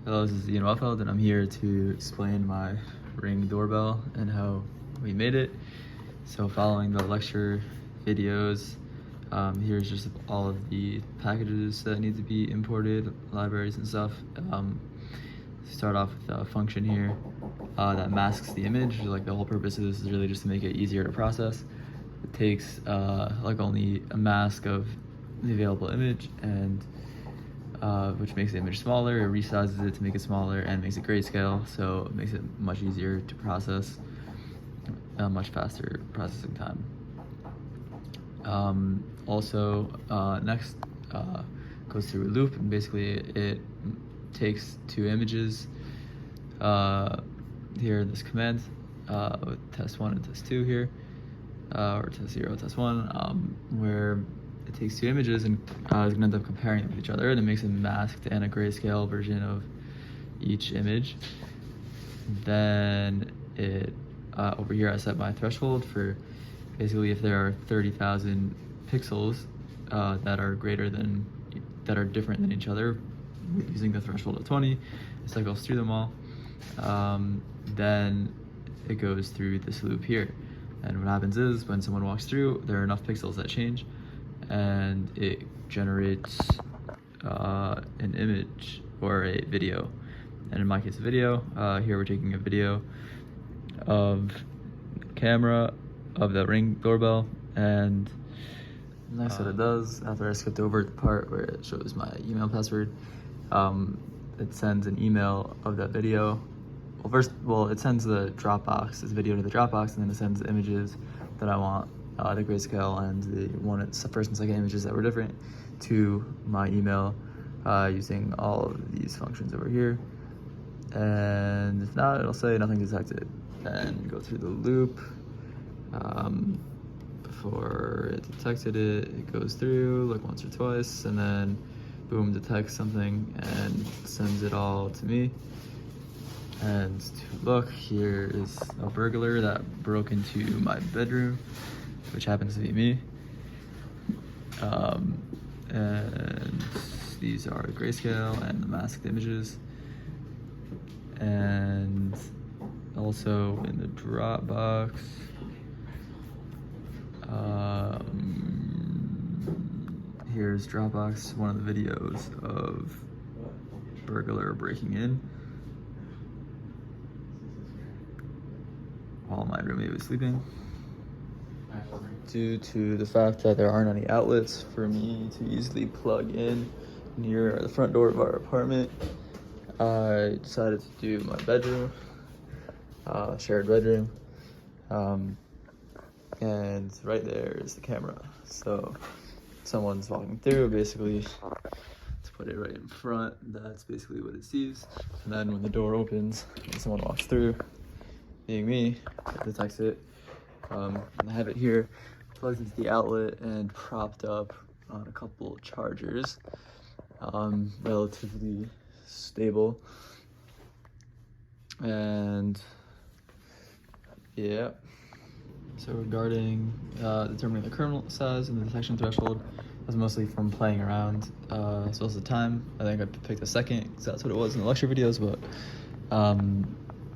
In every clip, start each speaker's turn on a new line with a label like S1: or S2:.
S1: Hello, this is Enme435 and I'm here to explain my Ring doorbell and how we made it. So following the lecture videos, here's just all of the packages that need to be imported, libraries and stuff. Start off with a function here that masks the image. Like, the whole purpose of this is really just to make it easier to process. It takes like only a mask of the available image and which makes the image smaller. It resizes it to make it smaller and makes it grayscale, so it makes it much easier to process, much faster processing time. Next goes through a loop, and basically it takes two images here in this command with test 1 and test 2 here, or test 0, test 1, where it takes two images and is going to end up comparing them with each other, and it makes a masked and a grayscale version of each image. Then it over here I set my threshold for basically if there are 30,000 pixels that are different than each other, using the threshold of 20, it cycles through them all. Then it goes through this loop here, and what happens is when someone walks through, there are enough pixels that change, and it generates an image or a video. And in my case, a video. Here we're taking a video of the camera of the Ring doorbell, and next what it does, after I skipped over the part where it shows my email password, it sends an email of that video. It sends the Dropbox, this video to the Dropbox, and then it sends the images that I want, the grayscale and the first and second images that were different, to my email using all of these functions over here. And if not, it'll say nothing detected. Then go through the loop. Before it detected it, it goes through like once or twice, and then boom, detects something and sends it all to me. And to look, here is a burglar that broke into my bedroom, which happens to be me. And these are the grayscale and the masked images. And also in the Dropbox, here's Dropbox, one of the videos of burglar breaking in while my roommate was sleeping. Due to the fact that there aren't any outlets for me to easily plug in near the front door of our apartment, I decided to do my bedroom, shared bedroom, and right there is the camera. So someone's walking through, basically, to put it right in front, that's basically what it sees. And then when the door opens and someone walks through, being me, it detects it. And I have it here plugged into the outlet and propped up on a couple chargers, relatively stable. And yeah, so regarding determining the kernel size and the detection threshold, was mostly from playing around, as well as the time. I think I picked a second because that's what it was in the lecture videos, but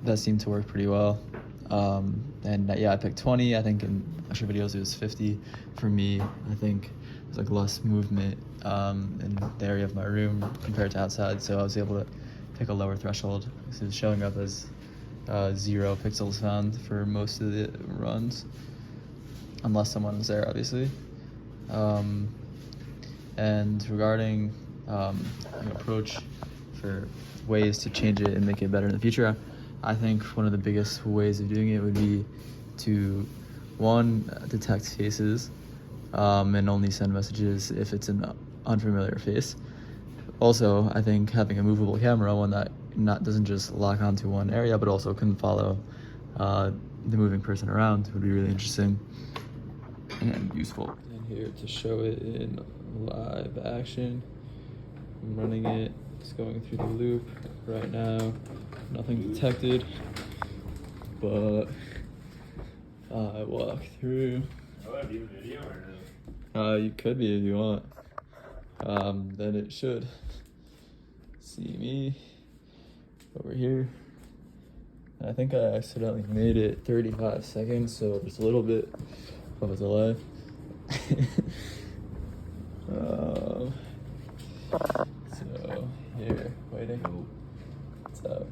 S1: that seemed to work pretty well. And yeah, I picked 20. I think in lecture videos it was 50. For me, I think there's like less movement in the area of my room compared to outside, so I was able to pick a lower threshold. So it was showing up as 0 pixels found for most of the runs, unless someone was there, obviously. And regarding an approach for ways to change it and make it better in the future, I think one of the biggest ways of doing it would be to, one, detect faces and only send messages if it's an unfamiliar face. Also, I think having a movable camera, one that doesn't just lock onto one area, but also can follow the moving person around, would be really interesting and useful. And here to show it in live action, I'm running it. It's going through the loop right now. Nothing detected, but I walk through.
S2: Oh, have you a video or no?
S1: You could be if you want. Then it should see me over here. And I think I accidentally made it 35 seconds, so there's a little bit of a delay. So here, waiting. What's up?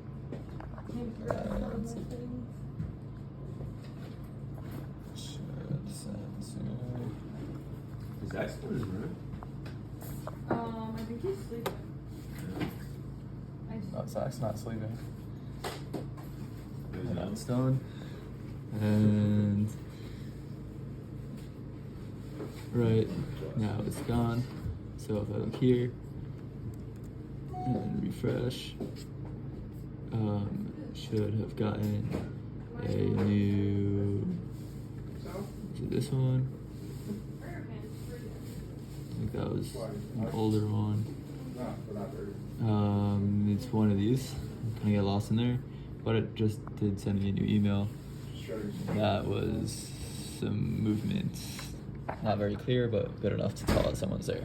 S1: Should send soon.
S2: Is that still in his room?
S3: I think he's sleeping.
S1: No, Zach's not sleeping.
S2: He's
S1: And
S2: not.
S1: that's done. And right now it's gone. So if I look here and refresh, should have gotten a new. Is it this one? I think that was an older one. It's one of these. I kind of get lost in there, but it just did send me a new email. That was some movement. Not very clear, but good enough to tell that someone's there.